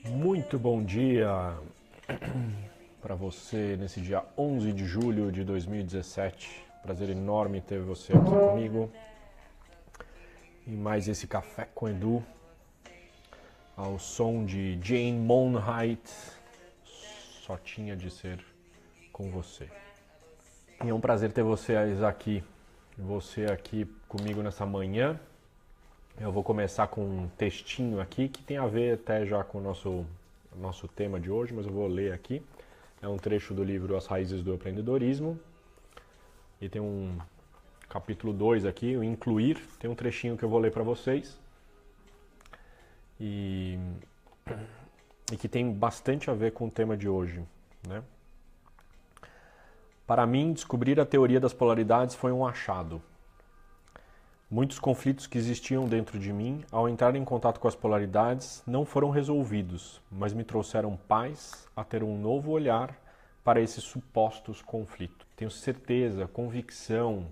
Muito bom dia para você nesse dia 11 de julho de 2017. Prazer enorme ter você aqui comigo em mais esse Café com Edu, ao som de Jane Monheit, Só Tinha de Ser com Você. E é um prazer ter você aqui comigo nessa manhã. Eu vou começar com um textinho aqui que tem a ver até já com o nosso tema de hoje, mas eu vou ler aqui. É um trecho do livro As Raízes do Empreendedorismo. E tem um capítulo 2 aqui, o Incluir. Tem um trechinho que eu vou ler para vocês. E que tem bastante a ver com o tema de hoje, né? Para mim, descobrir a teoria das polaridades foi um achado. Muitos conflitos que existiam dentro de mim, ao entrar em contato com as polaridades, não foram resolvidos, mas me trouxeram paz a ter um novo olhar para esses supostos conflitos. Tenho certeza, convicção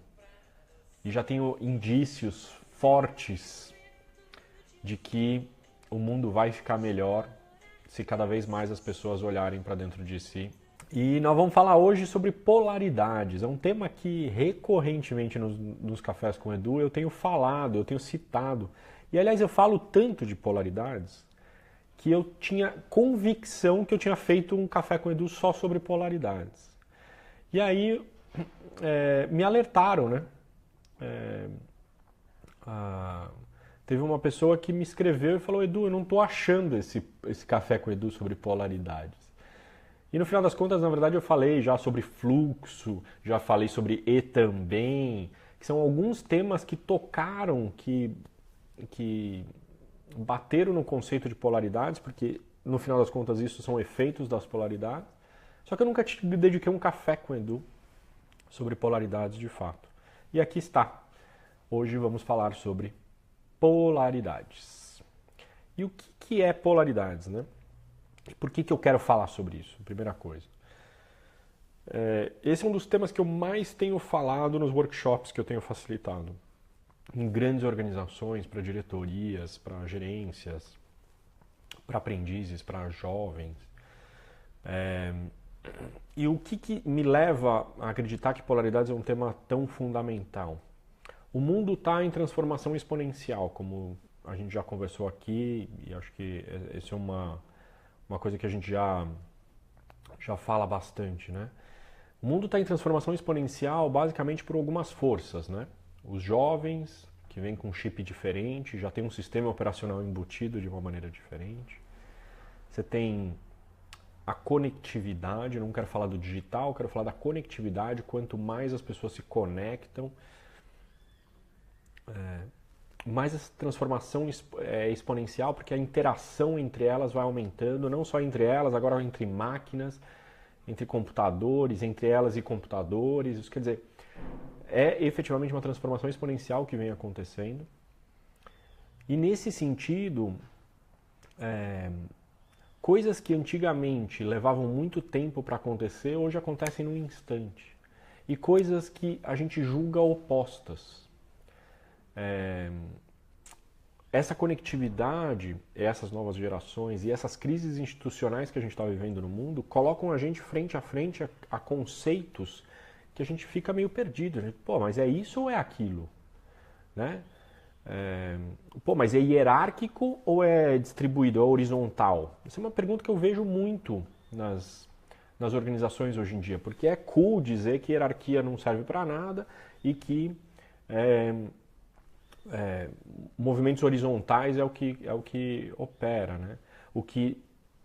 e já tenho indícios fortes de que o mundo vai ficar melhor se cada vez mais as pessoas olharem para dentro de si. E nós vamos falar hoje sobre polaridades. É um tema que recorrentemente nos cafés com o Edu eu tenho falado, eu tenho citado. E aliás eu falo tanto de polaridades que eu tinha convicção que eu tinha feito um café com o Edu só sobre polaridades. E aí me alertaram, né? Teve uma pessoa que me escreveu e falou: Edu, eu não estou achando esse café com o Edu sobre polaridades. E no final das contas, na verdade, eu falei já sobre fluxo, já falei sobre e também, que são alguns temas que tocaram, que bateram no conceito de polaridades, porque no final das contas isso são efeitos das polaridades. Só que eu nunca te dediquei um café com o Edu sobre polaridades de fato. E aqui está. Hoje vamos falar sobre polaridades. E o que é polaridades, né? Por que eu quero falar sobre isso? Primeira coisa. Esse é um dos temas que eu mais tenho falado nos workshops que eu tenho facilitado. Em grandes organizações, para diretorias, para gerências, para aprendizes, para jovens. E o que me leva a acreditar que polaridades é um tema tão fundamental? O mundo está em transformação exponencial, como a gente já conversou aqui, e acho que essa é uma coisa que a gente já fala bastante, né? O mundo está em transformação exponencial basicamente por algumas forças, né? Os jovens, que vêm com um chip diferente, já tem um sistema operacional embutido de uma maneira diferente. Você tem a conectividade, eu não quero falar do digital, eu quero falar da conectividade. Quanto mais as pessoas se conectam, mais essa transformação é exponencial, porque a interação entre elas vai aumentando, não só entre elas, agora entre máquinas, entre computadores, entre elas e computadores. Isso quer dizer, é efetivamente uma transformação exponencial que vem acontecendo. E nesse sentido, coisas que antigamente levavam muito tempo para acontecer, hoje acontecem num instante. E coisas que a gente julga opostas. Essa conectividade, essas novas gerações e essas crises institucionais que a gente está vivendo no mundo colocam a gente frente a frente a conceitos que a gente fica meio perdido. Né? Pô, mas é isso ou é aquilo? Né? Pô, mas é hierárquico ou é distribuído, é horizontal? Essa é uma pergunta que eu vejo muito nas organizações hoje em dia, porque é cool dizer que hierarquia não serve para nada e que movimentos horizontais é o que opera, né? O que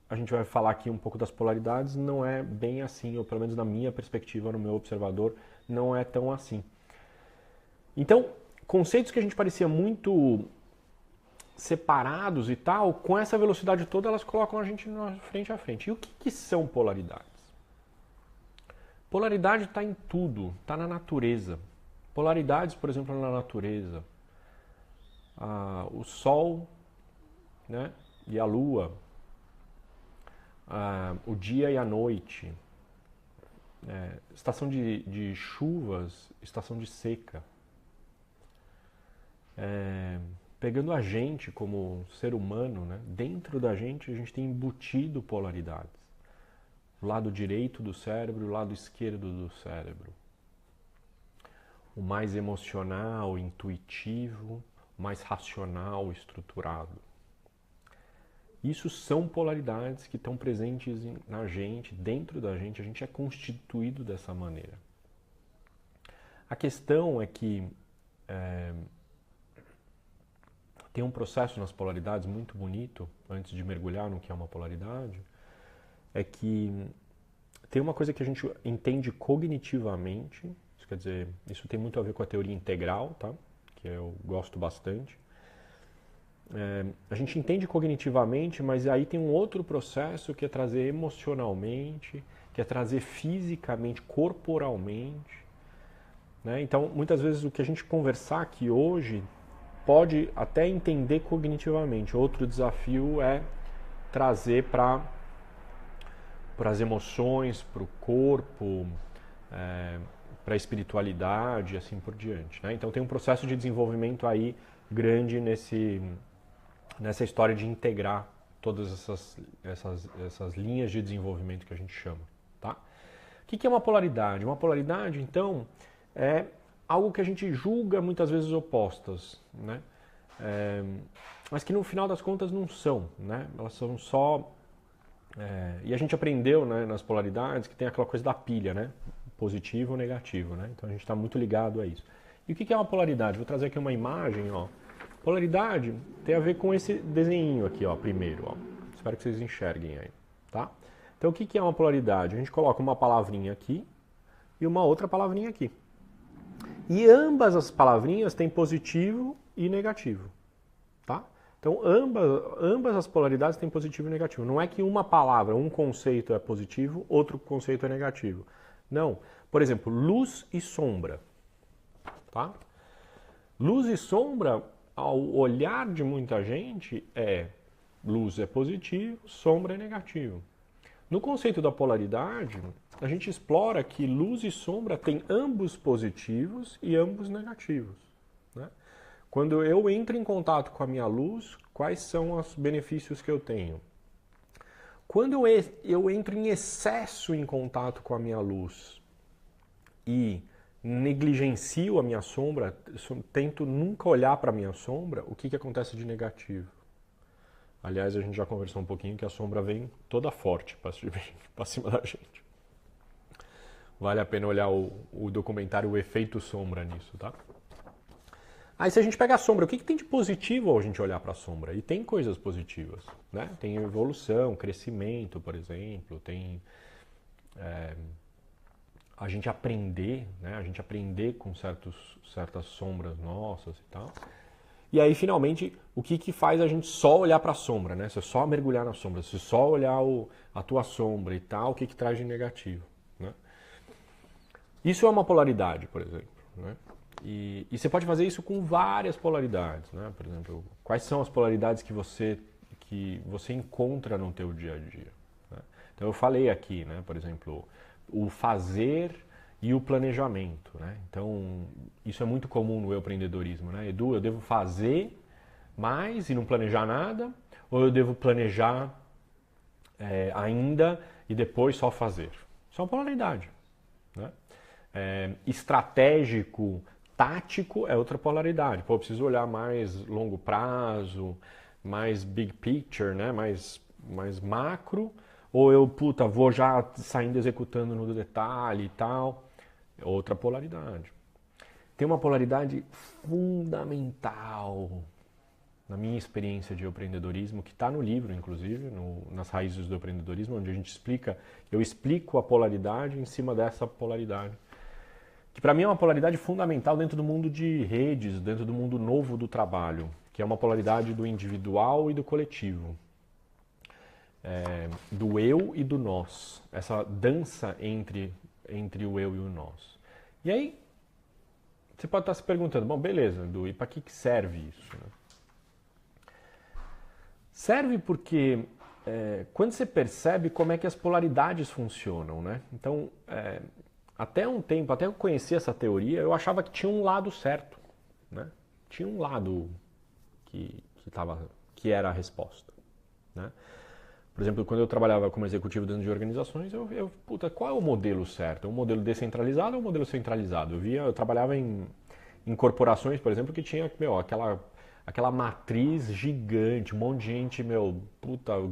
a gente vai falar aqui um pouco das polaridades não é bem assim, ou pelo menos na minha perspectiva, no meu observador, não é tão assim. Então, conceitos que a gente parecia muito separados e tal, com essa velocidade toda, elas colocam a gente frente a frente. E o que são polaridades? Polaridade está em tudo, está na natureza. Polaridades, por exemplo, na natureza. O Sol, né, e a Lua, o dia e a noite, estação de chuvas, estação de seca, pegando a gente como ser humano, né? Dentro da gente a gente tem embutido polaridades. O lado direito do cérebro e o lado esquerdo do cérebro. O mais emocional, intuitivo, o mais racional, estruturado. Isso são polaridades que estão presentes na gente, dentro da gente, a gente é constituído dessa maneira. A questão é que tem um processo nas polaridades muito bonito, antes de mergulhar no que é uma polaridade, é que tem uma coisa que a gente entende cognitivamente, isso quer dizer, isso tem muito a ver com a teoria integral, tá? Que eu gosto bastante. A gente entende cognitivamente, mas aí tem um outro processo que é trazer emocionalmente, que é trazer fisicamente, corporalmente. Né? Então, muitas vezes o que a gente conversar aqui hoje pode até entender cognitivamente. Outro desafio é trazer para as emoções, para o corpo, para a espiritualidade e assim por diante. Né? Então tem um processo de desenvolvimento aí grande nessa história de integrar todas essas linhas de desenvolvimento que a gente chama. Tá? O que é uma polaridade? Uma polaridade, então, é algo que a gente julga muitas vezes opostas, né? Mas que no final das contas não são. Né? Elas são só... e a gente aprendeu, né, nas polaridades que tem aquela coisa da pilha, né? Positivo ou negativo. Né? Então a gente está muito ligado a isso. E o que é uma polaridade? Vou trazer aqui uma imagem, ó. Polaridade tem a ver com esse desenho aqui, ó, primeiro. Ó. Espero que vocês enxerguem aí. Tá? Então o que é uma polaridade? A gente coloca uma palavrinha aqui e uma outra palavrinha aqui. E ambas as palavrinhas têm positivo e negativo. Tá? Então ambas as polaridades têm positivo e negativo. Não é que uma palavra, um conceito é positivo, outro conceito é negativo. Não. Por exemplo, luz e sombra. Tá? Luz e sombra, ao olhar de muita gente, luz é positivo, sombra é negativo. No conceito da polaridade, a gente explora que luz e sombra têm ambos positivos e ambos negativos. Né? Quando eu entro em contato com a minha luz, quais são os benefícios que eu tenho? Quando eu entro em excesso em contato com a minha luz e negligencio a minha sombra, tento nunca olhar para a minha sombra, o que acontece de negativo? Aliás, a gente já conversou um pouquinho que a sombra vem toda forte para cima da gente. Vale a pena olhar o documentário O Efeito Sombra nisso, tá? Aí se a gente pega a sombra, o que tem de positivo ao gente olhar para a sombra? E tem coisas positivas, né? Tem evolução, crescimento, por exemplo, tem... a gente aprender, né? A gente aprender com certas sombras nossas e tal. E aí, finalmente, o que faz a gente só olhar para a sombra, né? Se só mergulhar na sombra, se só olhar a tua sombra e tal, o que traz de negativo, né? Isso é uma polaridade, por exemplo, né? E você pode fazer isso com várias polaridades, né? Por exemplo, quais são as polaridades que você encontra no teu dia a dia? Né? Então, eu falei aqui, né? Por exemplo, o fazer e o planejamento, né? Então, isso é muito comum no empreendedorismo, né? Edu, eu devo fazer mais e não planejar nada, ou eu devo planejar ainda e depois só fazer? Isso é uma polaridade, né? Estratégico, tático é outra polaridade. Pô, eu preciso olhar mais longo prazo, mais big picture, né? mais macro, ou eu, vou já saindo executando no detalhe e tal. Outra polaridade. Tem uma polaridade fundamental na minha experiência de empreendedorismo, que está no livro, inclusive, nas raízes do empreendedorismo, onde eu explico a polaridade em cima dessa polaridade. Que para mim é uma polaridade fundamental dentro do mundo de redes, dentro do mundo novo do trabalho, que é uma polaridade do individual e do coletivo. Do eu e do nós. Essa dança entre o eu e o nós. E aí, você pode estar se perguntando, bom, beleza, Edu, e para que serve isso? Né? Serve porque quando você percebe como é que as polaridades funcionam, né? Então, até um tempo, até eu conhecer essa teoria, eu achava que tinha um lado certo, né? Tinha um lado que era a resposta, né? Por exemplo, quando eu trabalhava como executivo dentro de organizações, puta, qual é o modelo certo? É um modelo descentralizado ou um modelo centralizado? Eu trabalhava em corporações, por exemplo, que tinha, aquela matriz gigante, um monte de gente,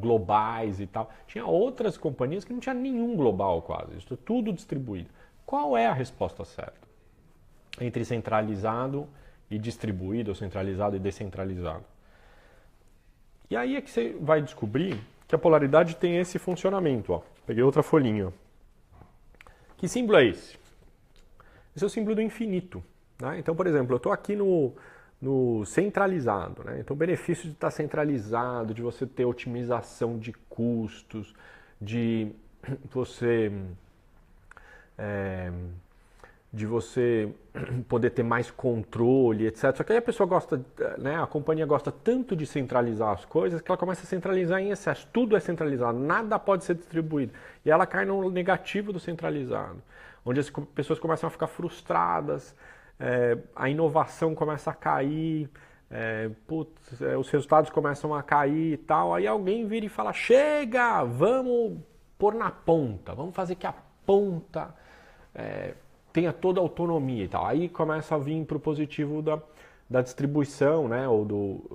globais e tal. Tinha outras companhias que não tinha nenhum global quase, isso tudo distribuído. Qual é a resposta certa? Entre centralizado e distribuído, ou centralizado e descentralizado. E aí é que você vai descobrir que a polaridade tem esse funcionamento. Ó. Peguei outra folhinha. Ó. Que símbolo é esse? Esse é o símbolo do infinito. Né? Então, por exemplo, eu estou aqui no centralizado. Né? Então, o benefício de estar centralizado, de você ter otimização de custos, de você poder ter mais controle, etc. Só que aí a pessoa gosta, né, a companhia gosta tanto de centralizar as coisas que ela começa a centralizar em excesso. Tudo é centralizado, nada pode ser distribuído. E ela cai no negativo do centralizado, onde as pessoas começam a ficar frustradas, a inovação começa a cair, os resultados começam a cair e tal. Aí alguém vira e fala, chega, vamos pôr na ponta, vamos fazer que a ponta tenha toda a autonomia e tal. Aí começa a vir para o positivo da distribuição, né? Ou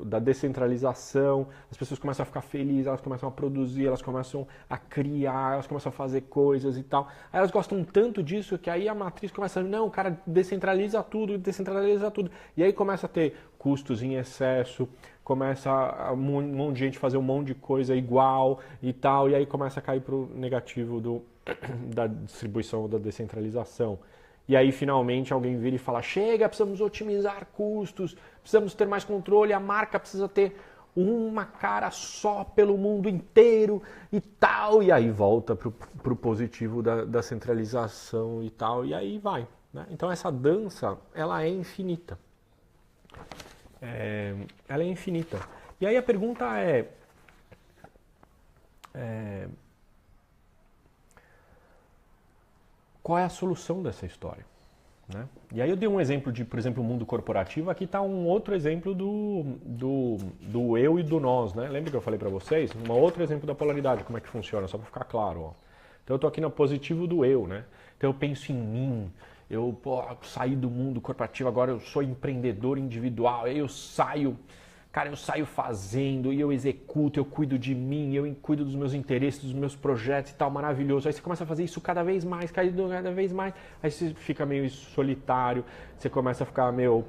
da descentralização. As pessoas começam a ficar felizes, elas começam a produzir, elas começam a criar, elas começam a fazer coisas e tal. Aí elas gostam tanto disso que aí a matriz começa a não, cara, descentraliza tudo. E aí começa a ter custos em excesso, começa um monte de gente fazer um monte de coisa igual e tal, e aí começa a cair para o negativo da distribuição, da descentralização. E aí, finalmente, alguém vira e fala, chega, precisamos otimizar custos, precisamos ter mais controle, a marca precisa ter uma cara só pelo mundo inteiro e tal. E aí volta pro positivo da centralização e tal, e aí vai. Né? Então, essa dança, ela é infinita. Ela é infinita. E aí a pergunta qual é a solução dessa história? Né? E aí eu dei um exemplo de, por exemplo, o mundo corporativo. Aqui está um outro exemplo do eu e do nós. Né? Lembra que eu falei para vocês? Um outro exemplo da polaridade, como é que funciona, só para ficar claro. Ó. Então eu estou aqui no positivo do eu. Né? Então eu penso em mim, eu saí do mundo corporativo, agora eu sou empreendedor individual, aí eu saio fazendo, e eu executo, eu cuido de mim, eu cuido dos meus interesses, dos meus projetos e tal, maravilhoso. Aí você começa a fazer isso cada vez mais, cada vez mais, aí você fica meio solitário, você começa a ficar meio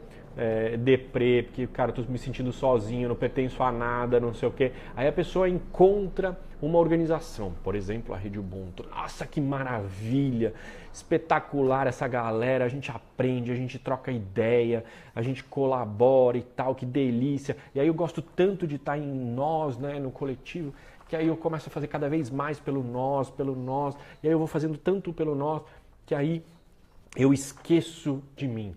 deprê, porque, cara, eu tô me sentindo sozinho, não pertenço a nada, não sei o quê. Aí a pessoa encontra uma organização, por exemplo, a Rede Ubuntu. Nossa, que maravilha, espetacular essa galera, a gente aprende, a gente troca ideia, a gente colabora e tal, que delícia. E aí eu gosto tanto de estar em nós, né, no coletivo, que aí eu começo a fazer cada vez mais pelo nós, e aí eu vou fazendo tanto pelo nós, que aí eu esqueço de mim.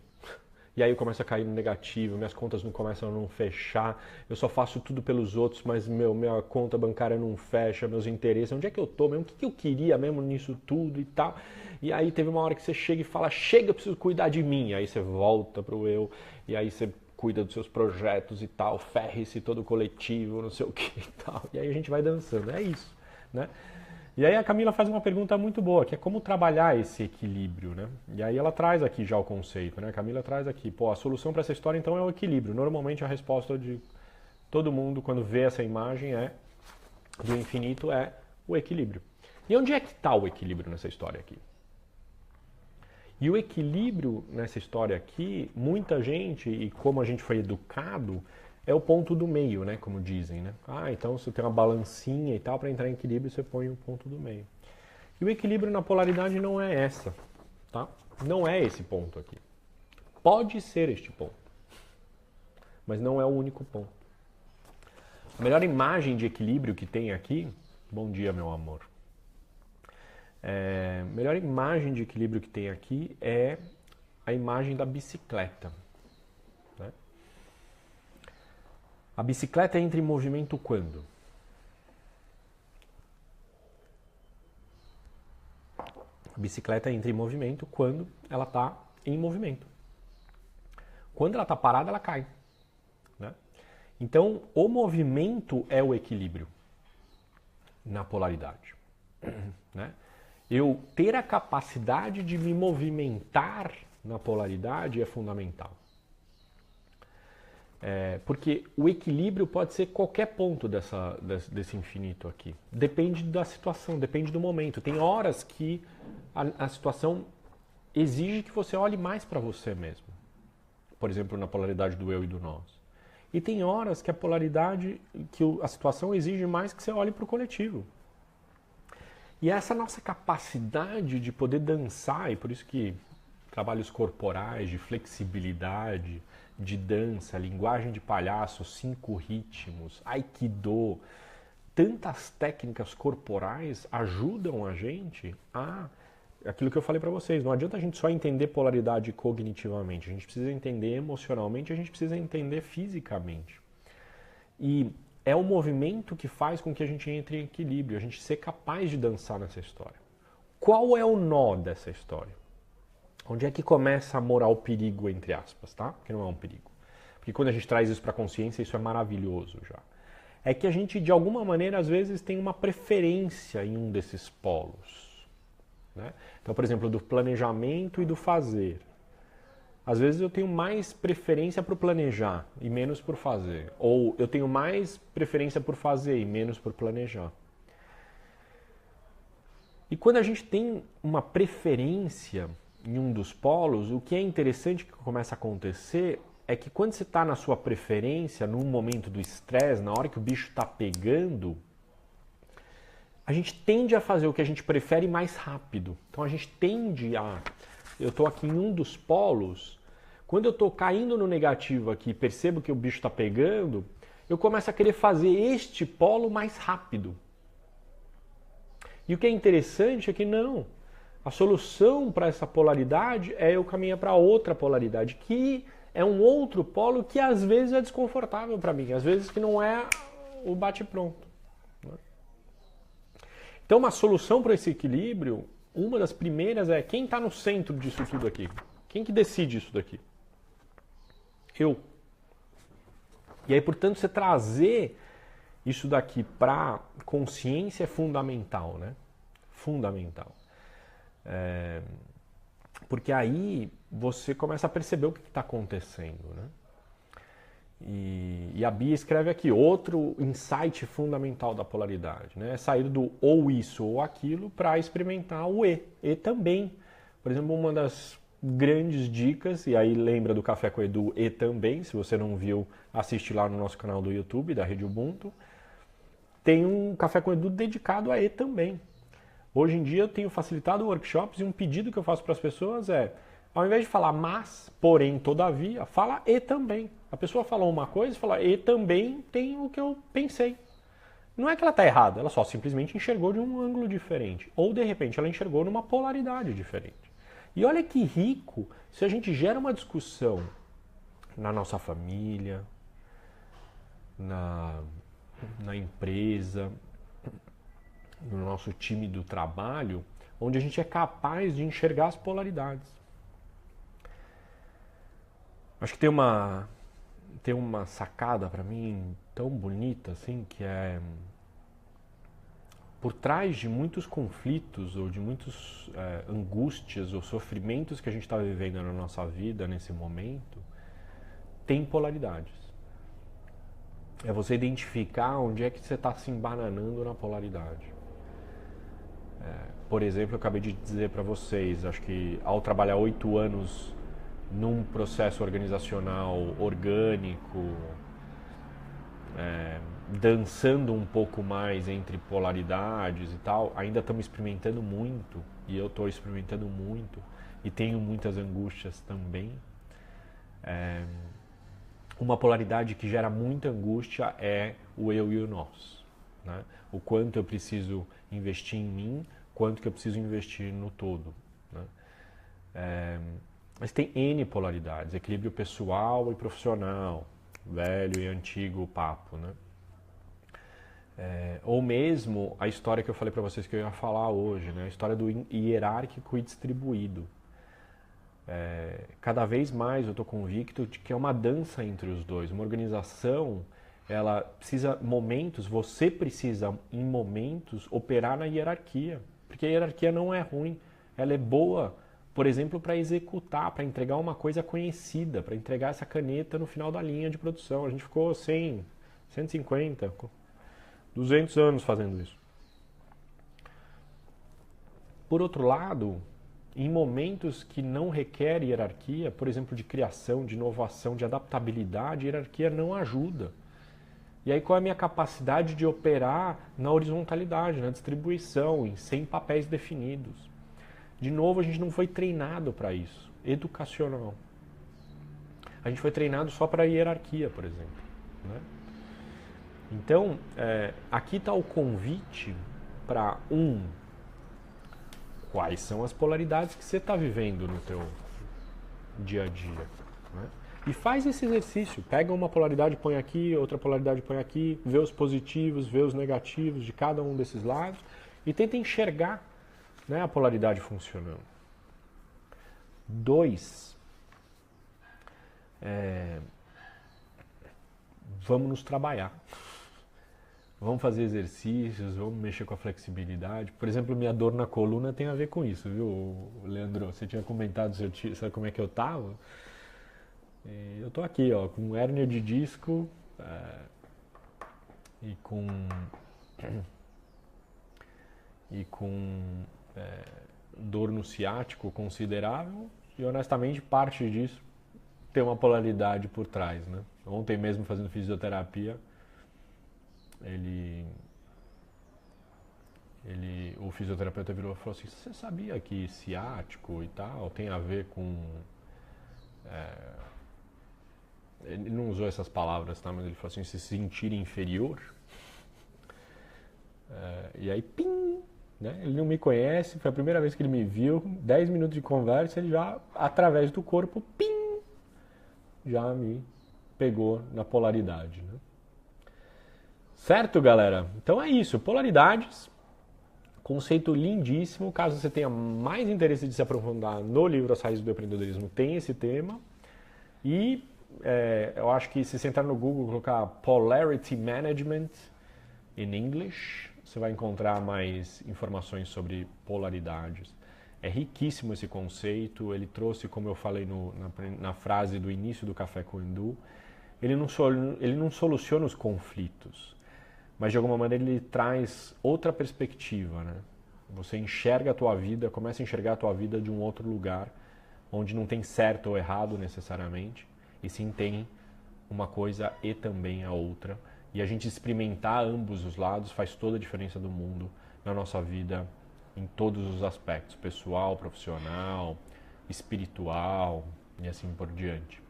E aí eu começo a cair no negativo, minhas contas não começam a não fechar, eu só faço tudo pelos outros, mas minha conta bancária não fecha, meus interesses, onde é que eu tô mesmo? O que eu queria mesmo nisso tudo e tal? E aí teve uma hora que você chega e fala, chega, eu preciso cuidar de mim. Aí você volta pro eu, e aí você cuida dos seus projetos e tal, ferre-se todo coletivo, não sei o que e tal. E aí a gente vai dançando, é isso, né? E aí a Camila faz uma pergunta muito boa, que é como trabalhar esse equilíbrio, né? E aí ela traz aqui já o conceito, né? A Camila traz aqui, a solução para essa história então é o equilíbrio. Normalmente a resposta de todo mundo quando vê essa imagem do infinito é o equilíbrio. E onde é que está o equilíbrio nessa história aqui? E o equilíbrio nessa história aqui, muita gente, e como a gente foi educado, é o ponto do meio, né? Como dizem, né? Então você tem uma balancinha e tal, para entrar em equilíbrio você põe o ponto do meio. E o equilíbrio na polaridade não é essa, tá? Não é esse ponto aqui. Pode ser este ponto, mas não é o único ponto. A melhor imagem de equilíbrio que tem aqui, bom dia meu amor, a melhor imagem de equilíbrio que tem aqui é a imagem da bicicleta. Né? A bicicleta entra em movimento quando? A bicicleta entra em movimento quando ela está em movimento. Quando ela está parada, ela cai. Né? Então, o movimento é o equilíbrio na polaridade, né? Eu ter a capacidade de me movimentar na polaridade é fundamental. Porque o equilíbrio pode ser qualquer ponto desse infinito aqui. Depende da situação, depende do momento. Tem horas que a situação exige que você olhe mais para você mesmo. Por exemplo, na polaridade do eu e do nós. E tem horas que a polaridade, que a situação exige mais que você olhe para o coletivo. E essa nossa capacidade de poder dançar, e por isso que trabalhos corporais, de flexibilidade, de dança, linguagem de palhaço, 5 ritmos, aikido, tantas técnicas corporais ajudam a gente a... Aquilo que eu falei para vocês, não adianta a gente só entender polaridade cognitivamente, a gente precisa entender emocionalmente, a gente precisa entender fisicamente. E é o movimento que faz com que a gente entre em equilíbrio, a gente ser capaz de dançar nessa história. Qual é o nó dessa história? Onde é que começa a morar o perigo, entre aspas, tá? Porque não é um perigo. Porque quando a gente traz isso para a consciência, isso é maravilhoso já. É que a gente, de alguma maneira, às vezes tem uma preferência em um desses polos, né? Então, por exemplo, do planejamento e do fazer. Às vezes eu tenho mais preferência por planejar e menos por fazer. Ou eu tenho mais preferência por fazer e menos por planejar. E quando a gente tem uma preferência em um dos polos, o que é interessante que começa a acontecer é que quando você está na sua preferência, num momento do estresse, na hora que o bicho está pegando, a gente tende a fazer o que a gente prefere mais rápido. Então a gente tende a... Eu estou aqui em um dos polos, quando eu estou caindo no negativo aqui, percebo que o bicho está pegando, eu começo a querer fazer este polo mais rápido. E o que é interessante é que não. A solução para essa polaridade é eu caminhar para outra polaridade, que é um outro polo que às vezes é desconfortável para mim, às vezes que não é o bate-pronto. Então uma solução para esse equilíbrio, uma das primeiras é quem está no centro disso tudo aqui? Quem que decide isso daqui? Eu. E aí, portanto, você trazer isso daqui para consciência é fundamental, né? Fundamental. Porque aí você começa a perceber o que está acontecendo, né? E a Bia escreve aqui, outro insight fundamental da polaridade, né? É sair do ou isso ou aquilo para experimentar o e também. Por exemplo, uma das grandes dicas, e aí lembra do Café com Edu e também, se você não viu, assiste lá no nosso canal do YouTube, da Rede Ubuntu, tem um Café com Edu dedicado a e também. Hoje em dia eu tenho facilitado workshops e um pedido que eu faço para as pessoas é, ao invés de falar mas, porém, todavia, fala e também. A pessoa falou uma coisa e fala e também tem o que eu pensei. Não é que ela está errada, ela só simplesmente enxergou de um ângulo diferente. Ou, de repente, ela enxergou numa polaridade diferente. E olha que rico se a gente gera uma discussão na nossa família, na empresa, no nosso time do trabalho, onde a gente é capaz de enxergar as polaridades. Acho que tem uma sacada para mim tão bonita assim, que é por trás de muitos conflitos ou de muitas angústias ou sofrimentos que a gente está vivendo na nossa vida nesse momento, tem polaridades. É você identificar onde é que você está se embananando na polaridade. Por exemplo, eu acabei de dizer para vocês, acho que ao trabalhar 8 anos num processo organizacional orgânico, dançando um pouco mais entre polaridades e tal, ainda estamos experimentando muito, e eu estou experimentando muito, e tenho muitas angústias também. Uma polaridade que gera muita angústia é o eu e o nós, né? O quanto eu preciso investir em mim, quanto que eu preciso investir no todo, né? Mas tem N polaridades, equilíbrio pessoal e profissional, velho e antigo papo, né? Ou mesmo a história que eu falei para vocês que eu ia falar hoje, né? A história do hierárquico e distribuído. Cada vez mais eu estou convicto de que é uma dança entre os dois. Uma organização, ela precisa você precisa em momentos operar na hierarquia, porque a hierarquia não é ruim, ela é boa, por exemplo, para executar, para entregar uma coisa conhecida, para entregar essa caneta no final da linha de produção. A gente ficou 100, 150, 200 anos fazendo isso. Por outro lado, em momentos que não requer hierarquia, por exemplo, de criação, de inovação, de adaptabilidade, a hierarquia não ajuda. E aí qual é a minha capacidade de operar na horizontalidade, na distribuição, sem papéis definidos? De novo, a gente não foi treinado para isso, educacional. A gente foi treinado só para hierarquia, por exemplo. Né? Então, aqui está o convite para quais são as polaridades que você está vivendo no teu dia a dia. Né? E faz esse exercício, pega uma polaridade, põe aqui, outra polaridade, põe aqui, vê os positivos, vê os negativos de cada um desses lados e tenta enxergar, né, a polaridade funcionando. 2. Vamos nos trabalhar. Vamos fazer exercícios, vamos mexer com a flexibilidade. Por exemplo, minha dor na coluna tem a ver com isso, viu, Leandro? Você tinha comentado sabe como é que eu tava? Eu tô aqui, ó, com hérnia de disco e com dor no ciático considerável e honestamente parte disso tem uma polaridade por trás, né? Ontem mesmo fazendo fisioterapia, o fisioterapeuta virou e falou assim: você sabia que ciático e tal tem a ver com... Ele não usou essas palavras, tá? Mas ele falou assim, se sentir inferior. E aí, pim! Né? Ele não me conhece, foi a primeira vez que ele me viu, 10 minutos de conversa, ele já, através do corpo, pim! Já me pegou na polaridade. Né? Certo, galera? Então é isso, polaridades, conceito lindíssimo. Caso você tenha mais interesse de se aprofundar no livro As Raízes do Empreendedorismo, tem esse tema. E eu acho que se você entrar no Google e colocar Polarity Management in English, você vai encontrar mais informações sobre polaridades. É riquíssimo esse conceito, ele trouxe, como eu falei na frase do início do Café com o Hindu, ele não soluciona os conflitos, mas de alguma maneira ele traz outra perspectiva, né? Você enxerga a tua vida, começa a enxergar a tua vida de um outro lugar, onde não tem certo ou errado necessariamente, e sim tem uma coisa e também a outra. E a gente experimentar ambos os lados faz toda a diferença do mundo na nossa vida, em todos os aspectos, pessoal, profissional, espiritual e assim por diante.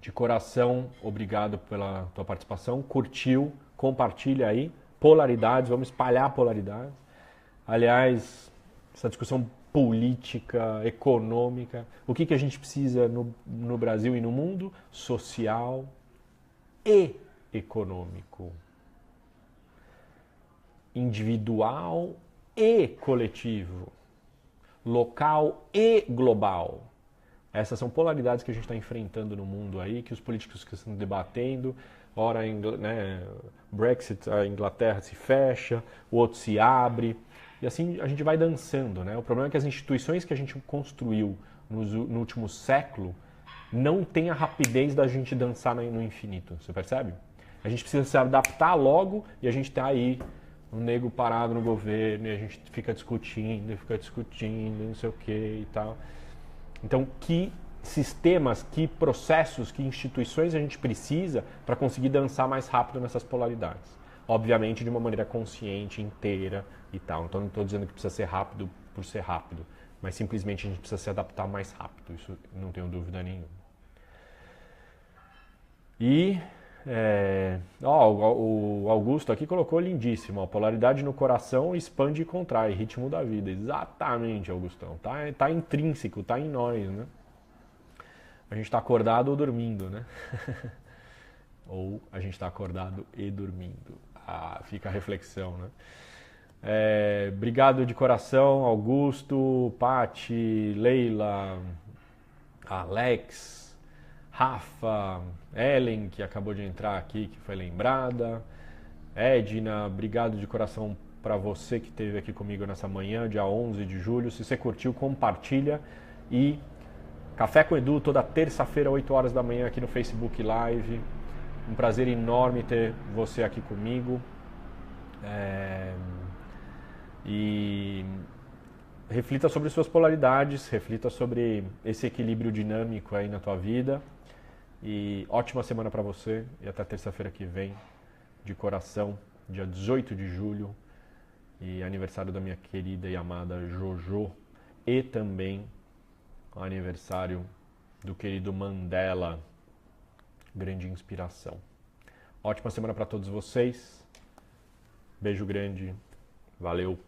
De coração, obrigado pela tua participação. Curtiu? Compartilha aí. Polaridades, vamos espalhar polaridades. Aliás, essa discussão política, econômica, o que a gente precisa no Brasil e no mundo? Social e econômico. Individual e coletivo. Local e global. Essas são polaridades que a gente está enfrentando no mundo aí, que os políticos que estão debatendo. Ora, Brexit, a Inglaterra se fecha, o outro se abre. E assim a gente vai dançando, né? O problema é que as instituições que a gente construiu no último século não tem a rapidez da gente dançar no infinito, você percebe? A gente precisa se adaptar logo e a gente tá aí, um nego parado no governo, e a gente fica discutindo, não sei o que e tal. Então, que sistemas, que processos, que instituições a gente precisa para conseguir dançar mais rápido nessas polaridades? Obviamente de uma maneira consciente, inteira e tal. Então não estou dizendo que precisa ser rápido por ser rápido, mas simplesmente a gente precisa se adaptar mais rápido, isso não tenho dúvida nenhuma. E o Augusto aqui colocou lindíssimo, ó, polaridade no coração expande e contrai, ritmo da vida. Exatamente, Augustão, tá intrínseco, tá em nós, né? A gente está acordado ou dormindo, né? Ou a gente está acordado e dormindo. Fica a reflexão, né? Obrigado de coração, Augusto, Pati, Leila, Alex, Rafa, Ellen, que acabou de entrar aqui, que foi lembrada. Edna, obrigado de coração para você que esteve aqui comigo nessa manhã, dia 11 de julho. Se você curtiu, compartilha. E Café com Edu, toda terça-feira, 8 horas da manhã, aqui no Facebook Live. Um prazer enorme ter você aqui comigo. E reflita sobre suas polaridades, reflita sobre esse equilíbrio dinâmico aí na tua vida. E ótima semana para você e até terça-feira que vem, de coração, dia 18 de julho, e aniversário da minha querida e amada Jojo, e também aniversário do querido Mandela, grande inspiração. Ótima semana para todos vocês, beijo grande, valeu!